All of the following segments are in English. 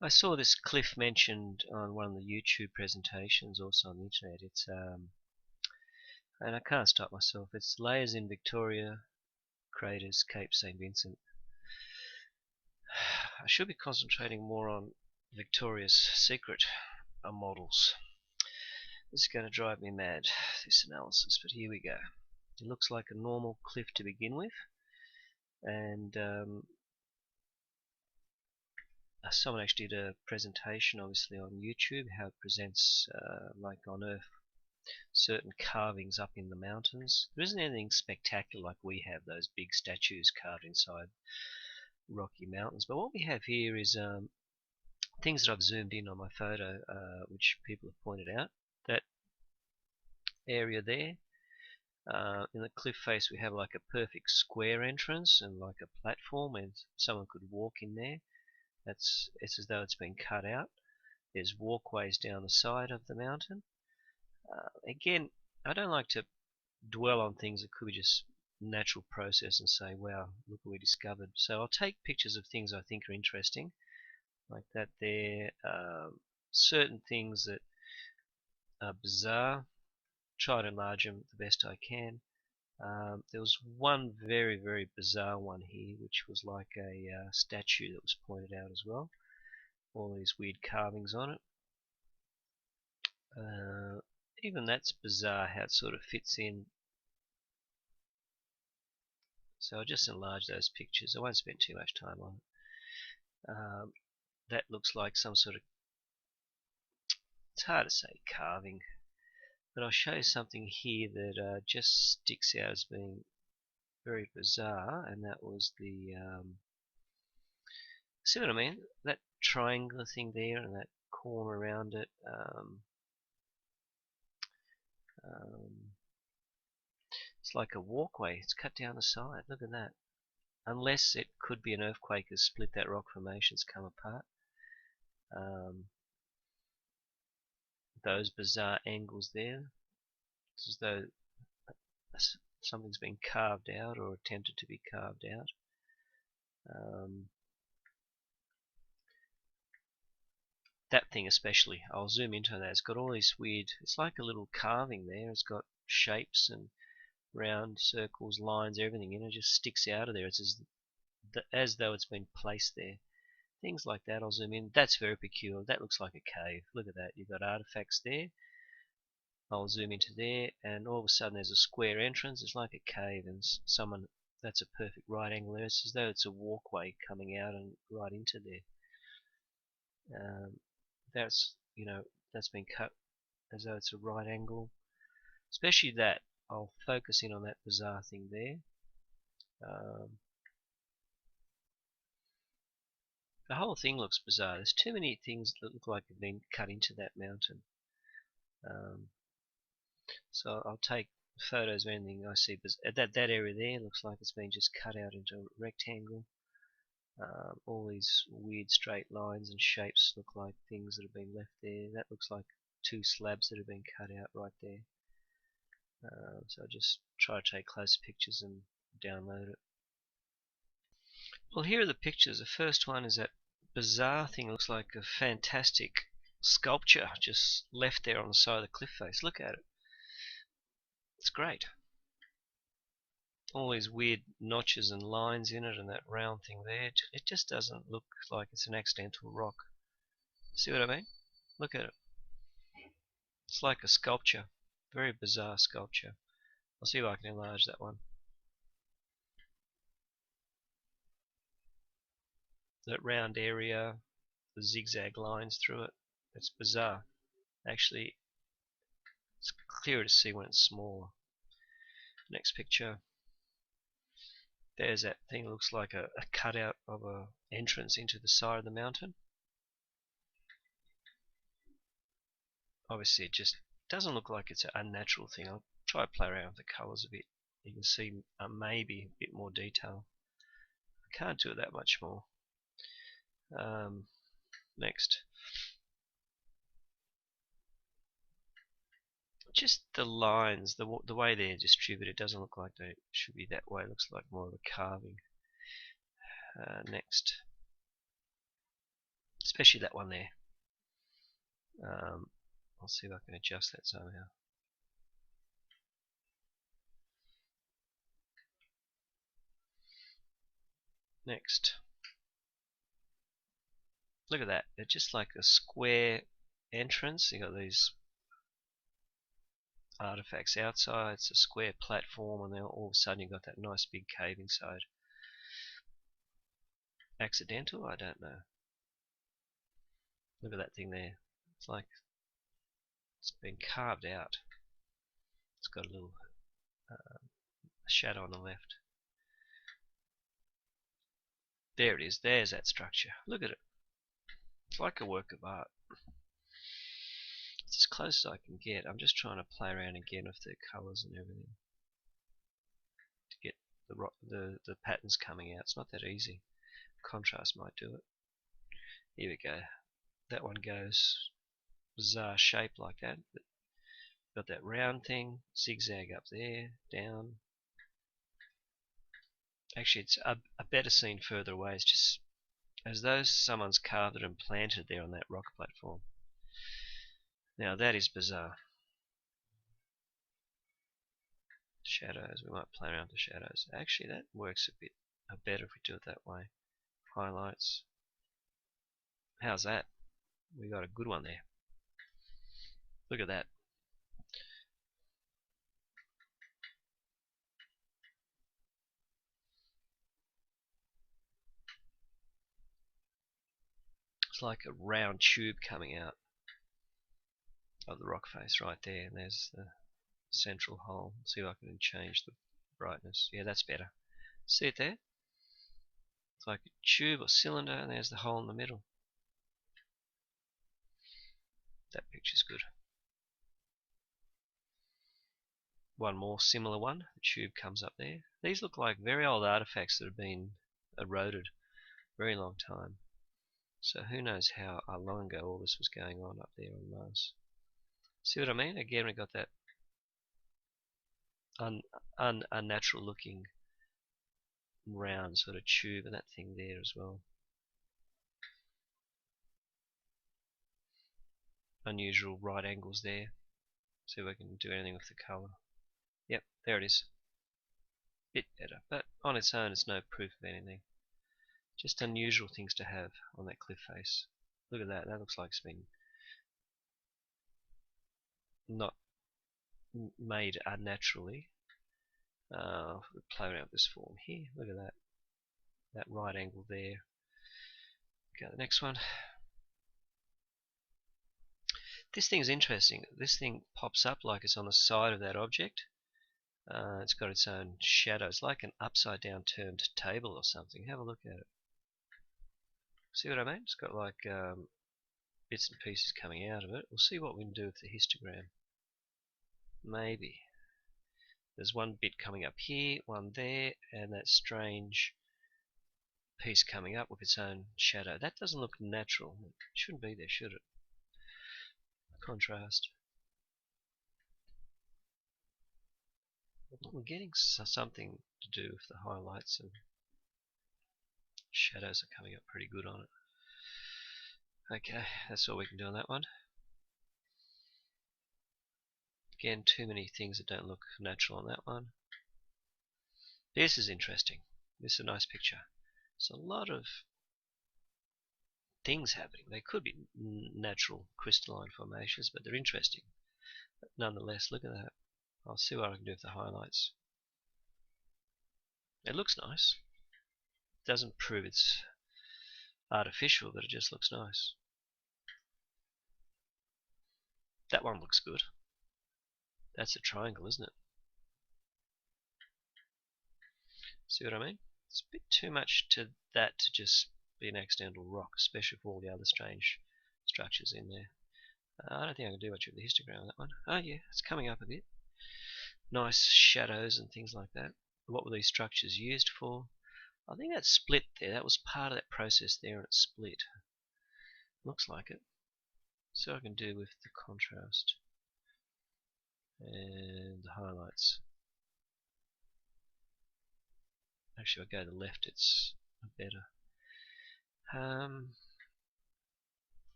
I saw this cliff mentioned on one of the YouTube presentations, also on the internet. It's and I can't stop myself. It's layers in Victoria craters, Cape St. Vincent. I should be concentrating more on Victoria's Secret models. This is going to drive me mad, this analysis, but here we go. It looks like a normal cliff to begin with, and someone actually did a presentation, obviously on YouTube, how it presents like on Earth, certain carvings up in the mountains. There isn't anything spectacular like we have, those big statues carved inside rocky mountains, but what we have here is things that I've zoomed in on my photo, which people have pointed out. That area there, in the cliff face, we have like a perfect square entrance and like a platform, and someone could walk in there. It's as though it's been cut out. There's walkways down the side of the mountain. Again, I don't like to dwell on things that could be just natural process and say, wow, look what we discovered. So I'll take pictures of things I think are interesting, like that there. Certain things that are bizarre, try to enlarge them the best I can. There was one very, very bizarre one here, which was like a statue that was pointed out as well. All these weird carvings on it. Even that's bizarre how it sort of fits in. So I'll just enlarge those pictures. I won't spend too much time on it. That looks like some sort of, it's hard to say carving, but I'll show you something here that just sticks out as being very bizarre, and that was the, see what I mean? That triangular thing there and that corner around it. It's like a walkway. It's cut down the side. Look at that. Unless it could be an earthquake has split that rock formation, it's come apart. Those bizarre angles there. It's as though something's been carved out or attempted to be carved out. That thing especially, I'll zoom into that. It's got all these weird, it's like a little carving there. It's got shapes and round circles, lines, everything in it. Just sticks out of there. It's as though it's been placed there. Things like that, I'll zoom in. That's very peculiar. That looks like a cave. Look at that. You've got artifacts there. I'll zoom into there, and all of a sudden there's a square entrance. It's like a cave, and someone, that's a perfect right angle there. It's as though it's a walkway coming out and right into there. That's, you know, that's been cut as though it's a right angle. Especially that. I'll focus in on that bizarre thing there. The whole thing looks bizarre. There's too many things that look like they've been cut into that mountain. So I'll take photos of anything I see. That area there looks like it's been just cut out into a rectangle. All these weird straight lines and shapes look like things that have been left there. That looks like two slabs that have been cut out right there. So I'll just try to take close pictures and download it. Well, here are the pictures. The first one is that bizarre thing. It looks like a fantastic sculpture just left there on the side of the cliff face. Look at it. It's great. All these weird notches and lines in it, and that round thing there. It just doesn't look like it's an accidental rock. See what I mean? Look at it. It's like a sculpture. Very bizarre sculpture. I'll see if I can enlarge that one. That round area, the zigzag lines through it. It's bizarre. Actually, it's clearer to see when it's smaller. Next picture. There's that thing that looks like a cutout of an entrance into the side of the mountain. Obviously, it just doesn't look like it's an unnatural thing. I'll try to play around with the colours a bit. You can see maybe a bit more detail. I can't do it that much more. Next. Just the lines, the way they're distributed, doesn't look like they should be that way. It looks like more of a carving. Next. especially that one there. I'll see if I can adjust that somehow. Next. Look at that. They're just like a square entrance. You got these artifacts outside. It's a square platform, and then all of a sudden you've got that nice big cave inside. Accidental? I don't know. Look at that thing there. It's like it's been carved out. It's got a little shadow on the left. There it is. There's that structure. Look at it. It's like a work of art. It's as close as I can get. I'm just trying to play around again with the colours and everything to get the patterns coming out. It's not that easy. Contrast might do it. Here we go. That one goes bizarre shape like that. Got that round thing, zigzag up there, down. Actually, it's a better scene further away. It's just as though someone's carved it and planted there on that rock platform. Now that is bizarre. Shadows, we might play around with the shadows. Actually, that works a bit better if we do it that way. Highlights. How's that? We got a good one there. Look at that. It's like a round tube coming out of the rock face right there, and there's the central hole. Let's see if I can change the brightness. Yeah, that's better. See it there? It's like a tube or cylinder, and there's the hole in the middle. That picture's good. One more similar one. The tube comes up there. These look like very old artifacts that have been eroded a very long time. So who knows how long ago all this was going on up there on Mars. See what I mean? Again, we got that unnatural looking round sort of tube and that thing there as well. Unusual right angles there. See if I can do anything with the colour. Yep, there it is. Bit better, but on its own it's no proof of anything. Just unusual things to have on that cliff face. Look at that, that looks like it's been not made unnaturally. We'll play around with this form here. Look at that. That right angle there. Okay, the next one. This thing's interesting. This thing pops up like it's on the side of that object. It's got its own shadow. It's like an upside down turned table or something. Have a look at it. See what I mean? It's got like bits and pieces coming out of it. We'll see what we can do with the histogram. Maybe. There's one bit coming up here, one there, and that strange piece coming up with its own shadow. That doesn't look natural. It shouldn't be there, should it? Contrast. We're getting something to do with the highlights, and shadows are coming up pretty good on it. Okay, that's all we can do on that one. Again, too many things that don't look natural on that one. This is interesting. This is a nice picture. There's a lot of things happening. They could be natural crystalline formations, but they're interesting. But nonetheless, look at that. I'll see what I can do with the highlights. It looks nice. It doesn't prove it's artificial, but it just looks nice. That one looks good. That's a triangle, isn't it? See what I mean? It's a bit too much to that to just be an accidental rock, especially for all the other strange structures in there. I don't think I can do much with the histogram on that one. Oh yeah, it's coming up a bit. Nice shadows and things like that. What were these structures used for? I think that split there, that was part of that process there, and it split. Looks like it. So I can do with the contrast and the highlights. Actually, if I go to the left, it's better.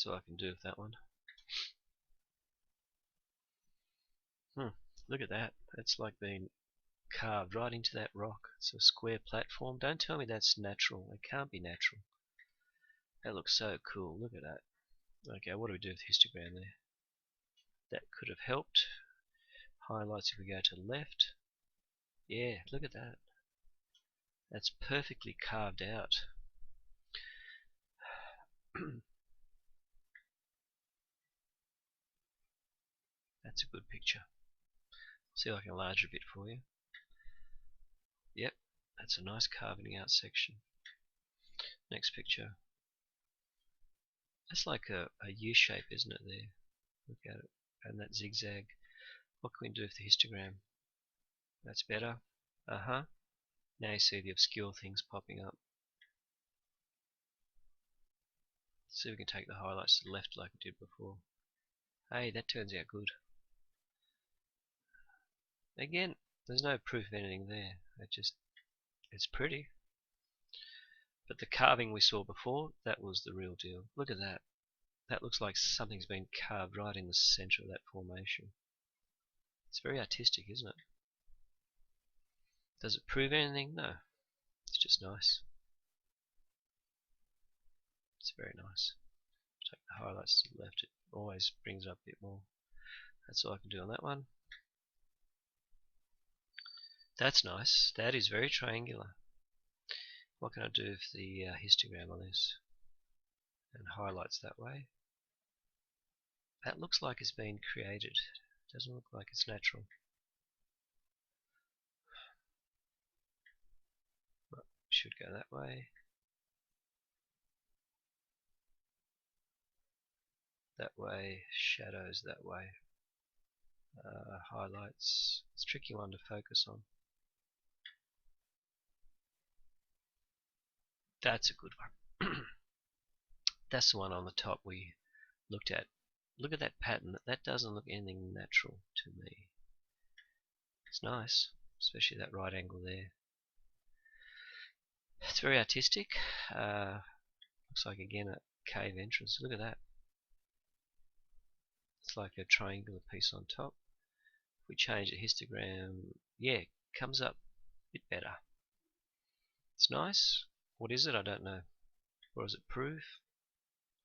That's all I can do with that one. Look at that. That's like being carved right into that rock. It's a square platform. Don't tell me that's natural. It can't be natural. That looks so cool. Look at that. Okay, what do we do with histogram there? That could have helped. Highlights if we go to the left. Yeah, look at that. That's perfectly carved out. That's a good picture. See if I can enlarge a bit for you. Yep, that's a nice carving out section. Next picture. That's like a U shape, isn't it there? Look at it. And that zigzag. What can we do with the histogram? That's better. Now you see the obscure things popping up. Let's see if we can take the highlights to the left like we did before. Hey, that turns out good. Again, there's no proof of anything there. It's pretty. But the carving we saw before, that was the real deal. Look at that. That looks like something's been carved right in the center of that formation. It's very artistic, isn't it? Does it prove anything? No. It's just nice. It's very nice. Take the highlights to the left. It always brings it up a bit more. That's all I can do on that one. That's nice. That is very triangular. What can I do with the histogram on this? And highlights that way. That looks like it's been created. It doesn't look like it's natural. Should go that way. That way. Shadows that way. Highlights. It's a tricky one to focus on. That's a good one. That's the one on the top we looked at. Look at that pattern. That doesn't look anything natural to me. It's nice, especially that right angle there. It's very artistic. Looks like again a cave entrance. Look at that. It's like a triangular piece on top. If we change the histogram, yeah, it comes up a bit better. It's nice. What is it? I don't know. What does it prove?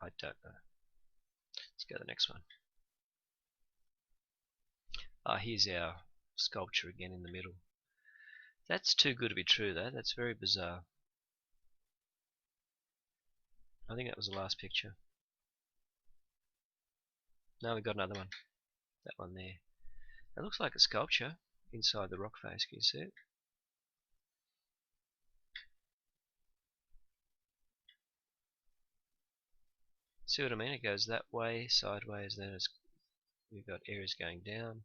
I don't know. Let's go to the next one. Here's our sculpture again in the middle. That's too good to be true though. That's very bizarre. I think that was the last picture. Now we've got another one. That one there. It looks like a sculpture inside the rock face. Can you see it? See what I mean? It goes that way, sideways, then we've got areas going down.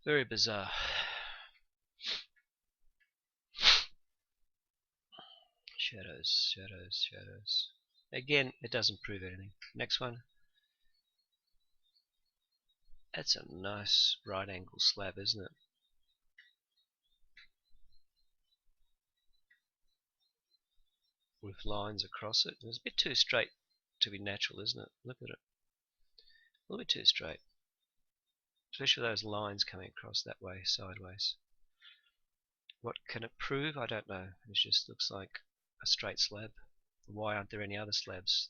Very bizarre. Shadows, shadows, shadows. Again, it doesn't prove anything. Next one. That's a nice right angle slab, isn't it? With lines across it. It's a bit too straight to be natural, isn't it? Look at it. A little bit too straight. Especially those lines coming across that way, sideways. What can it prove? I don't know. It just looks like a straight slab. Why aren't there any other slabs?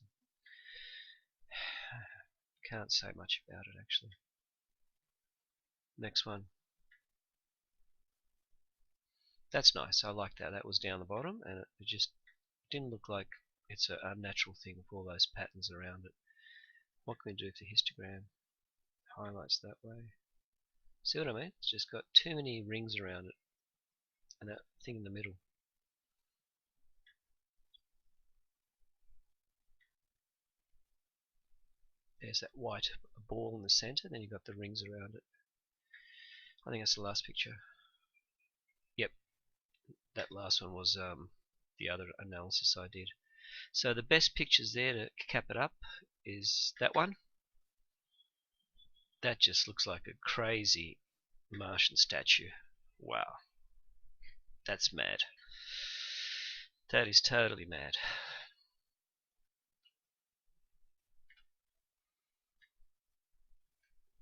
Can't say much about it actually. Next one. That's nice. I like that. That was down the bottom and it just didn't look like it's a unnatural thing with all those patterns around it. What can we do with the histogram? Highlights that way. See what I mean? It's just got too many rings around it and that thing in the middle. There's that white ball in the center, then you've got the rings around it. I think that's the last picture. Yep, that last one was the other analysis I did. So the best pictures there to cap it up is that one. That just looks like a crazy Martian statue. Wow. That's mad. That is totally mad.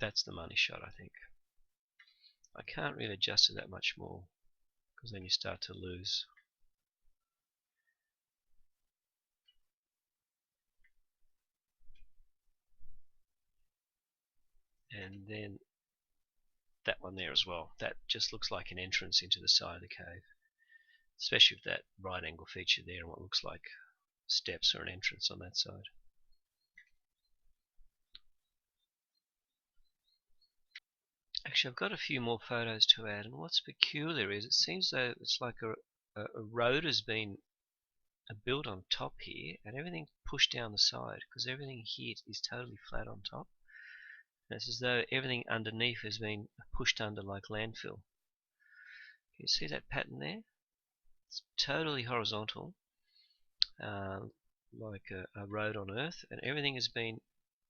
That's the money shot, I think. I can't really adjust it that much more, because then you start to lose. And then that one there as well. That just looks like an entrance into the side of the cave, especially with that right angle feature there and what looks like steps or an entrance on that side. Actually, I've got a few more photos to add, and what's peculiar is it seems though it's like a road has been built on top here and everything pushed down the side, because everything here is totally flat on top. And it's as though everything underneath has been pushed under like landfill. Can you see that pattern there? It's totally horizontal, like a road on Earth, and everything has been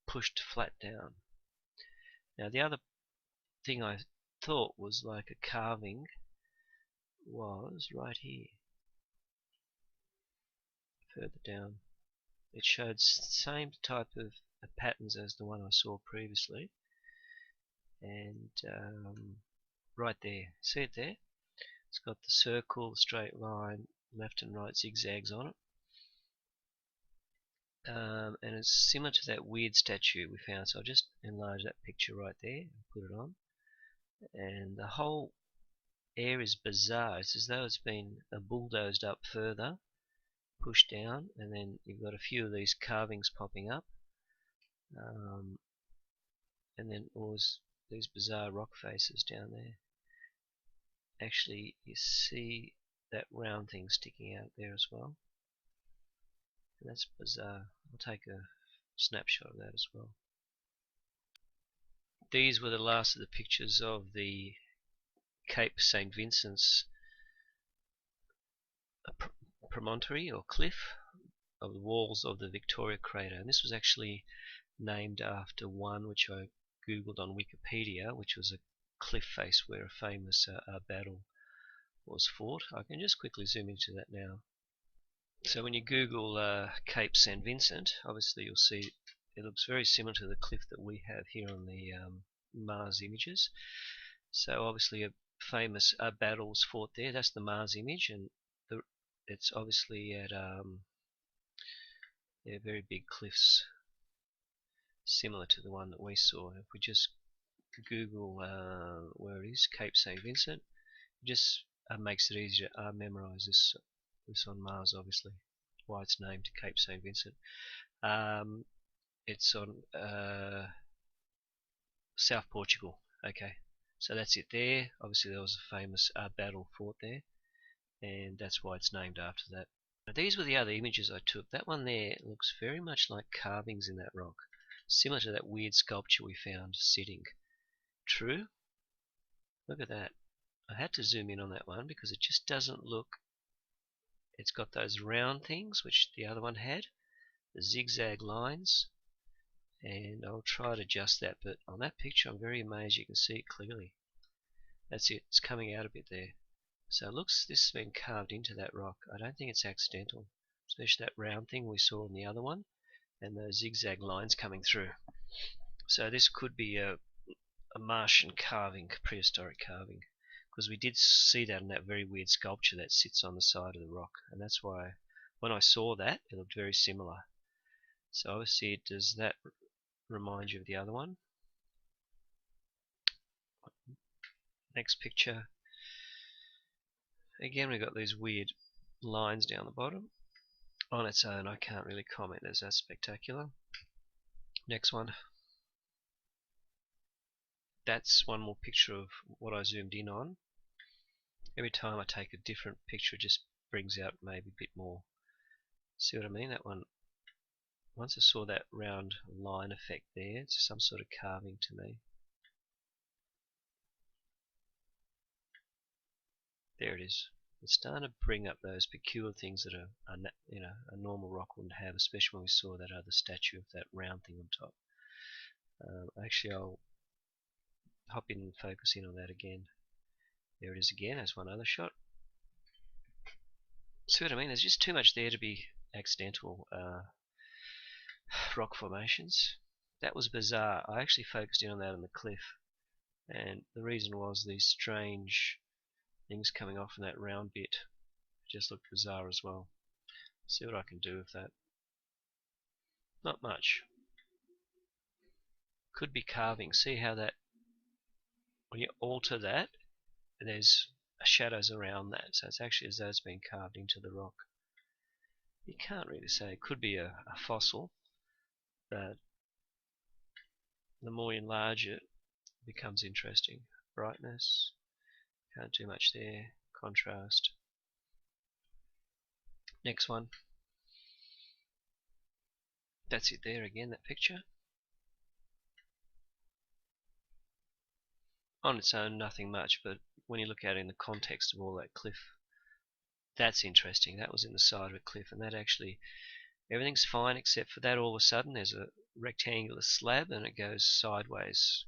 pushed flat down. Now the other thing I thought was like a carving was right here, further down. It showed the same type of patterns as the one I saw previously, and right there, see it there? It's got the circle, the straight line, left and right zigzags on it. And it's similar to that weird statue we found, so I'll just enlarge that picture right there and put it on. And the whole air is bizarre. It's as though it's been bulldozed up further, pushed down, and then you've got a few of these carvings popping up, and then all these bizarre rock faces down there. Actually, you see that round thing sticking out there as well. And that's bizarre. I'll take a snapshot of that as well. These were the last of the pictures of the Cape St. Vincent's promontory or cliff of the walls of the Victoria crater. And this was actually named after one which I googled on Wikipedia, which was a cliff face where a famous battle was fought. I can just quickly zoom into that now. So when you Google Cape St. Vincent, obviously you'll see it looks very similar to the cliff that we have here on the Mars images. So obviously a famous battle was fought there. That's the Mars image, and it's obviously at they're very big cliffs, similar to the one that we saw. If we just Google where it is, Cape St. Vincent, it just makes it easier to memorize this on Mars, obviously, why it's named Cape St. Vincent. It's on South Portugal. Okay, so that's it there. Obviously there was a famous battle fought there, and that's why it's named after that. Now, these were the other images I took. That one there looks very much like carvings in that rock, similar to that weird sculpture we found sitting. True? Look at that. I had to zoom in on that one because it just doesn't look. It's got those round things which the other one had, the zigzag lines, and I'll try to adjust that, but on that picture I'm very amazed you can see it clearly. That's it, it's coming out a bit there. So it looks this has been carved into that rock. I don't think it's accidental, especially that round thing we saw on the other one and those zigzag lines coming through. So this could be a Martian carving, prehistoric carving, because we did see that in that very weird sculpture that sits on the side of the rock, and that's why when I saw that it looked very similar. So obviously, does that remind you of the other one? Next picture, again we've got these weird lines down the bottom. On its own I can't really comment as that spectacular. Next one. That's one more picture of what I zoomed in on. Every time I take a different picture it just brings out maybe a bit more. See what I mean? That one, once I saw that round line effect there, it's some sort of carving to me. There it is. It's starting to bring up those peculiar things that a normal rock wouldn't have, especially when we saw that other statue of that round thing on top. Actually, I'll hop in and focus in on that again. There it is again as one other shot. See what I mean? There's just too much there to be accidental rock formations. That was bizarre. I actually focused in on that on the cliff, and the reason was these strange things coming off in that round bit. It just looked bizarre as well. See what I can do with that. Not much. Could be carving. See how that, when you alter that, there's shadows around that, so it's actually as though it's been carved into the rock. You can't really say. It could be a fossil, but the more you enlarge it, it becomes interesting. Brightness, can't do much there. Contrast. Next one. That's it there again, that picture. On its own, nothing much, but when you look at it in the context of all that cliff, that's interesting. That was in the side of a cliff, and that actually, everything's fine except for that. All of a sudden there's a rectangular slab and it goes sideways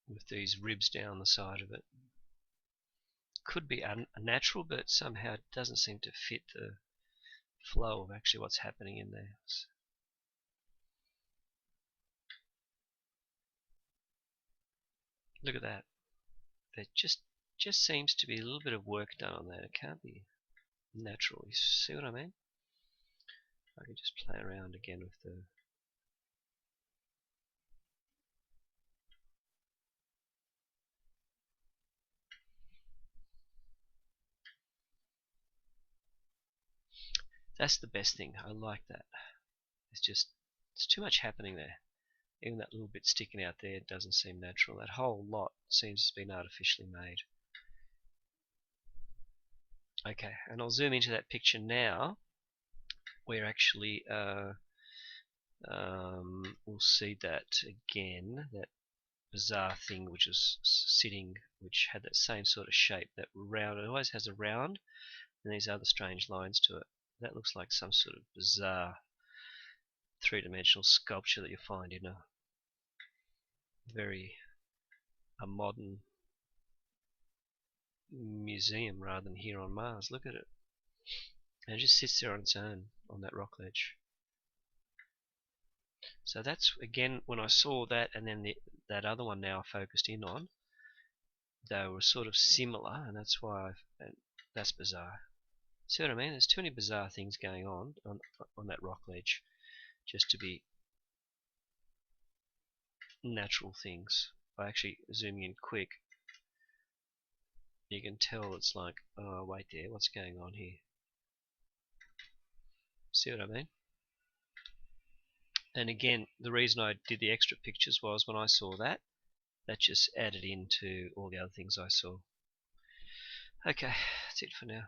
with these ribs down the side of it. Could be unnatural, but somehow it doesn't seem to fit the flow of actually what's happening in there. Look at that. There just seems to be a little bit of work done on that. It can't be natural. You see what I mean? I can just play around again with the that's the best thing. I like that. It's too much happening there. Even that little bit sticking out there doesn't seem natural. That whole lot seems to have been artificially made. Okay, and I'll zoom into that picture now, where actually we'll see that again, that bizarre thing which was sitting, which had that same sort of shape, that round. It always has a round and these other strange lines to it. That looks like some sort of bizarre three-dimensional sculpture that you find in a modern museum rather than here on Mars. Look at it. And it just sits there on its own on that rock ledge. So that's, again, when I saw that, and then that other one now focused in on, they were sort of similar, and that's why that's bizarre. See what I mean? There's too many bizarre things going on that rock ledge just to be natural things. By actually zooming in quick, you can tell it's like, oh wait there, what's going on here? See what I mean? And again, the reason I did the extra pictures was when I saw that just added into all the other things I saw. Okay, that's it for now.